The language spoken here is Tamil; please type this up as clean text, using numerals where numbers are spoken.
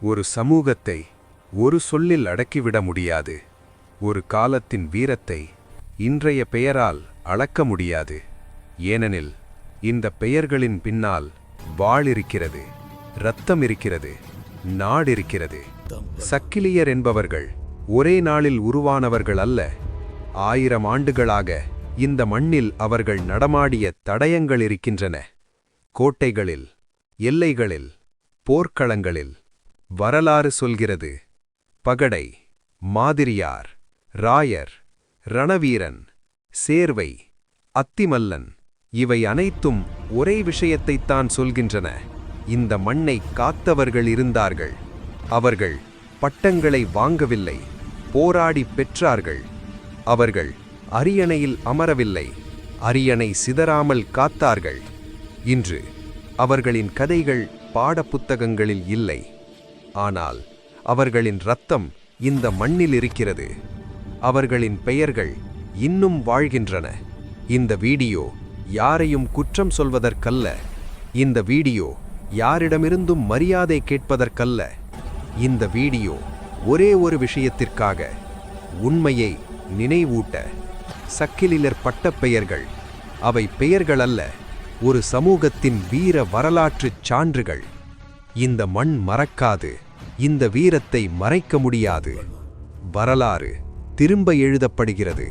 ஒரு சமூகத்தை ஒரு சொல்லில் அடக்கிவிட முடியாது. ஒரு காலத்தின் வீரத்தை இன்றைய பெயரால் அளக்க முடியாது. ஏனெனில் இந்த பெயர்களின் பின்னால் வாள் இருக்கிறது, இரத்தம் இருக்கிறது, நாடு இருக்கிறது. சக்கிலியர் என்பவர்கள் ஒரே நாளில் உருவானவர்கள் அல்ல. 1000 ஆண்டுகளாக இந்த மண்ணில் அவர்கள் நடமாடிய தடயங்கள் இருக்கின்றன. கோட்டைகளில், எல்லைகளில், போர்க்களங்களில். வரலாறு சொல்கிறது, பகடை, மாதிரியார், ராயர், ரணவீரன், சேர்வை, அத்திமல்லன் இவை அனைத்தும் ஒரே விஷயத்தைத்தான் சொல்கின்றன. இந்த மண்ணை காத்தவர்கள் இருந்தார்கள். அவர்கள் பட்டங்களை வாங்கவில்லை, போராடி பெற்றார்கள். அவர்கள் அரியணையில் அமரவில்லை, அரியணை சிதறாமல் காத்தார்கள். இன்று அவர்களின் கதைகள் பாடப்புத்தகங்களில் இல்லை. ஆனால் அவர்களின் இரத்தம் இந்த மண்ணில் இருக்கிறது. அவர்களின் பெயர்கள் இன்னும் வாழ்கின்றன. இந்த வீடியோ யாரையும் குற்றம் சொல்வதற்கல்ல. இந்த வீடியோ யாரிடமிருந்தும் மரியாதை கேட்பதற்கல்ல. இந்த வீடியோ ஒரே ஒரு விஷயத்திற்காக, உண்மையை நினைவூட்ட. சக்கிலியர் பட்டப்பெயர்கள் அவை பெயர்கள் அல்ல, ஒரு சமூகத்தின் வீர வரலாற்றுச் சான்றுகள். இந்த மண் மறக்காது, இந்த வீரத்தை மறைக்க முடியாது. வரலாறு திரும்ப எழுதப்படுகிறது.